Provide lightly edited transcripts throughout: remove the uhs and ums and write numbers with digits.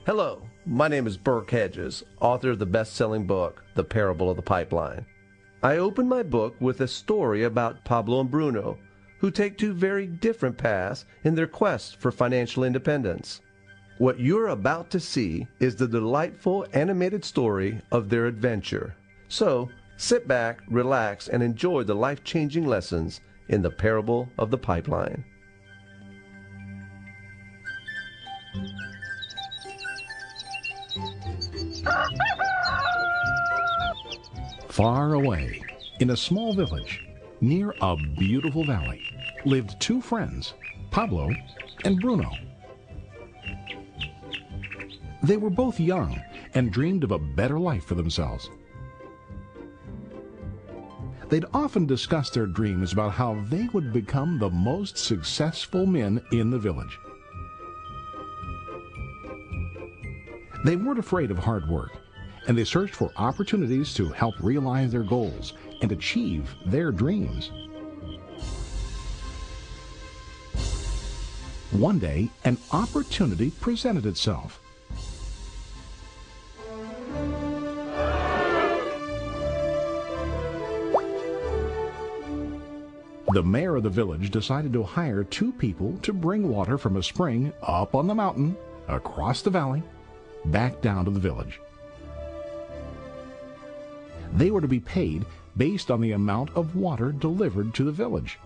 Hello, my name is Burke Hedges, author of the best-selling book, The Parable of the Pipeline. I open my book with a story about Pablo and Bruno, who take two very different paths in their quest for financial independence. What you're about to see is the delightful animated story of their adventure. So, sit back, relax, and enjoy the life-changing lessons in The Parable of the Pipeline. Far away, in a small village, near a beautiful valley, lived two friends, Pablo and Bruno. They were both young and dreamed of a better life for themselves. They'd often discussed their dreams about how they would become the most successful men in the village. They weren't afraid of hard work, and they searched for opportunities to help realize their goals and achieve their dreams. One day, an opportunity presented itself. The mayor of the village decided to hire two people to bring water from a spring up on the mountain, across the valley, back down to the village. They were to be paid based on the amount of water delivered to the village.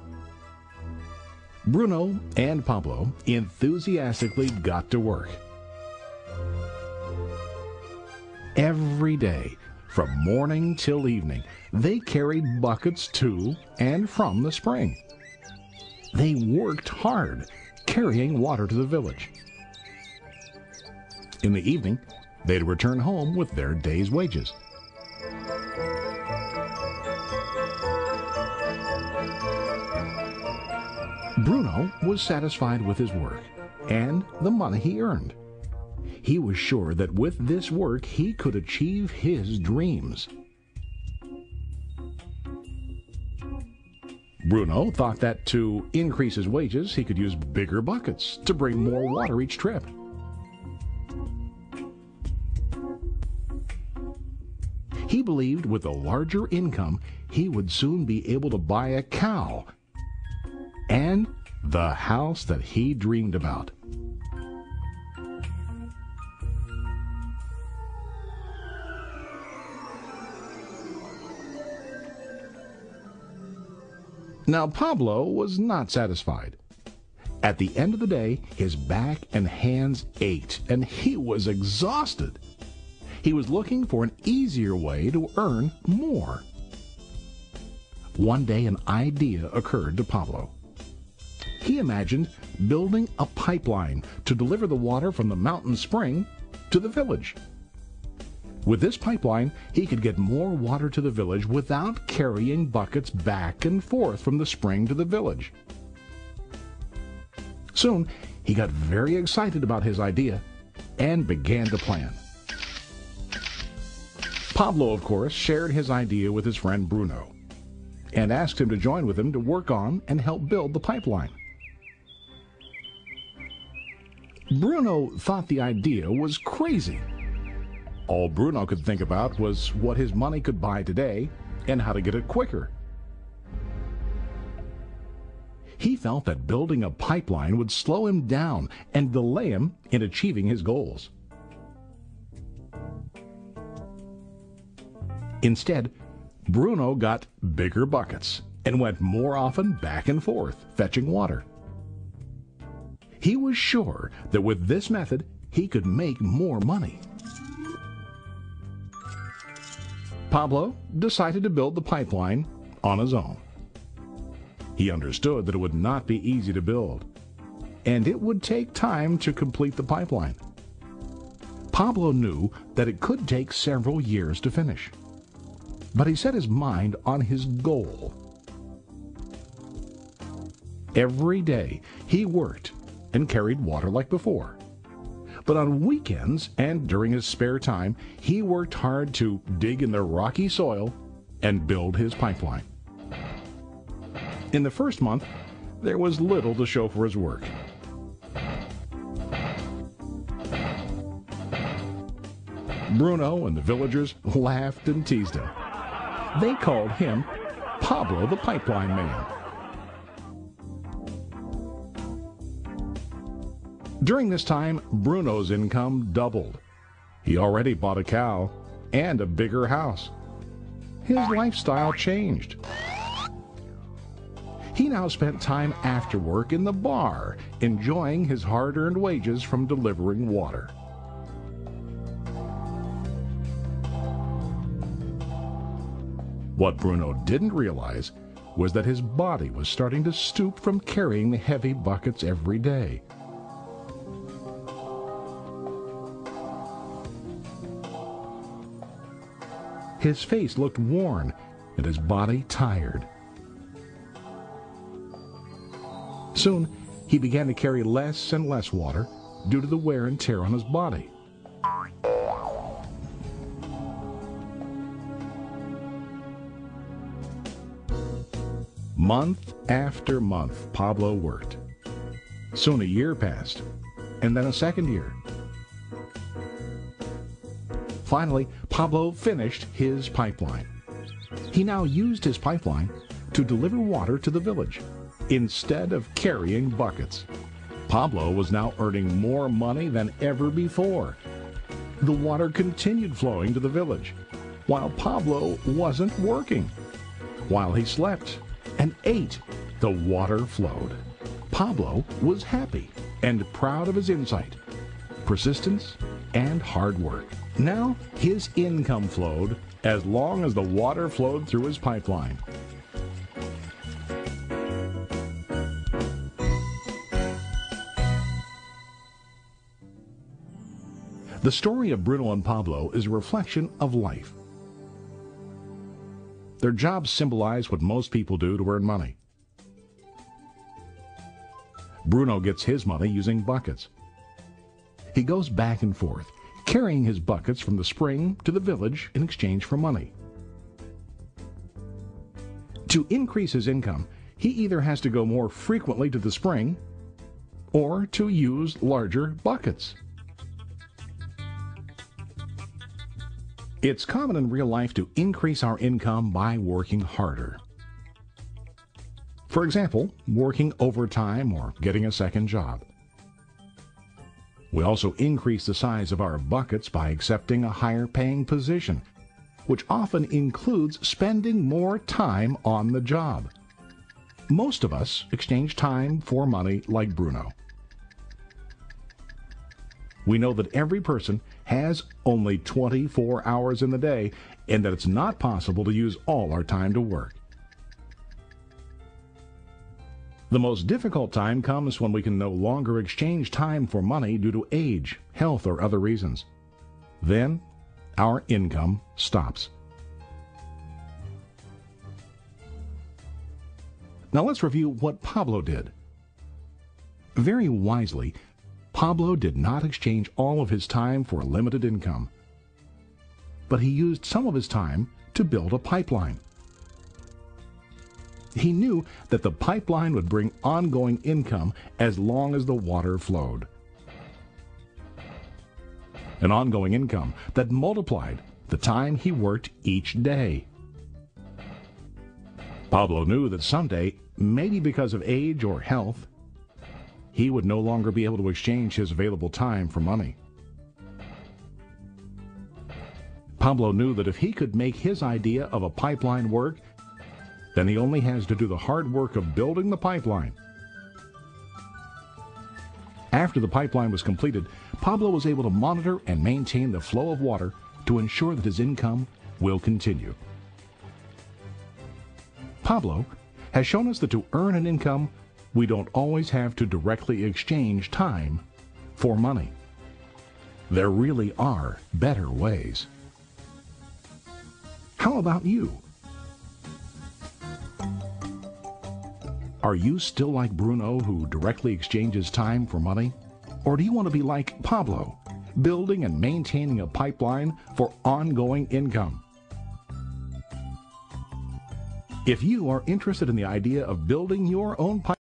Bruno and Pablo enthusiastically got to work. Every day, from morning till evening, they carried buckets to and from the spring. They worked hard, carrying water to the village. In the evening, they'd return home with their day's wages. Bruno was satisfied with his work and the money he earned. He was sure that with this work he could achieve his dreams. Bruno thought that to increase his wages he could use bigger buckets to bring more water each trip. He believed with a larger income he would soon be able to buy a cow and the house that he dreamed about. Now Pablo was not satisfied. At the end of the day, his back and hands ached, and he was exhausted. He was looking for an easier way to earn more. One day an idea occurred to Pablo. He imagined building a pipeline to deliver the water from the mountain spring to the village. With this pipeline, he could get more water to the village without carrying buckets back and forth from the spring to the village. Soon, he got very excited about his idea and began to plan. Pablo, of course, shared his idea with his friend Bruno and asked him to join with him to work on and help build the pipeline. Bruno thought the idea was crazy. All Bruno could think about was what his money could buy today and how to get it quicker. He felt that building a pipeline would slow him down and delay him in achieving his goals. Instead, Bruno got bigger buckets and went more often back and forth, fetching water. He was sure that with this method, he could make more money. Pablo decided to build the pipeline on his own. He understood that it would not be easy to build, and it would take time to complete the pipeline. Pablo knew that it could take several years to finish, but he set his mind on his goal. Every day he worked and carried water like before. But on weekends and during his spare time, he worked hard to dig in the rocky soil and build his pipeline. In the first month, there was little to show for his work. Bruno and the villagers laughed and teased him. They called him Pablo the Pipeline Man. During this time, Bruno's income doubled. He already bought a cow and a bigger house. His lifestyle changed. He now spent time after work in the bar, enjoying his hard-earned wages from delivering water. What Bruno didn't realize was that his body was starting to stoop from carrying the heavy buckets every day. His face looked worn and his body tired. Soon, he began to carry less and less water due to the wear and tear on his body. Month after month, Pablo worked. Soon a year passed, and then a second year. Finally, Pablo finished his pipeline. He now used his pipeline to deliver water to the village instead of carrying buckets. Pablo was now earning more money than ever before. The water continued flowing to the village, while Pablo wasn't working. While he slept and ate, the water flowed. Pablo was happy and proud of his insight, persistence, and hard work. Now his income flowed as long as the water flowed through his pipeline. The story of Bruno and Pablo is a reflection of life. Their jobs symbolize what most people do to earn money. Bruno gets his money using buckets. He goes back and forth, carrying his buckets from the spring to the village in exchange for money. To increase his income, he either has to go more frequently to the spring or to use larger buckets. It's common in real life to increase our income by working harder. For example, working overtime or getting a second job. We also increase the size of our buckets by accepting a higher paying position, which often includes spending more time on the job. Most of us exchange time for money like Bruno. We know that every person has only 24 hours in the day and that it's not possible to use all our time to work. The most difficult time comes when we can no longer exchange time for money due to age, health, or other reasons. Then, our income stops. Now let's review what Pablo did. Very wisely, Pablo did not exchange all of his time for a limited income, but he used some of his time to build a pipeline. He knew that the pipeline would bring ongoing income as long as the water flowed. An ongoing income that multiplied the time he worked each day. Pablo knew that someday, maybe because of age or health, he would no longer be able to exchange his available time for money. Pablo knew that if he could make his idea of a pipeline work, then he only has to do the hard work of building the pipeline. After the pipeline was completed, Pablo was able to monitor and maintain the flow of water to ensure that his income will continue. Pablo has shown us that to earn an income, we don't always have to directly exchange time for money. There really are better ways. How about you? Are you still like Bruno, who directly exchanges time for money? Or do you want to be like Pablo, building and maintaining a pipeline for ongoing income? If you are interested in the idea of building your own pipeline,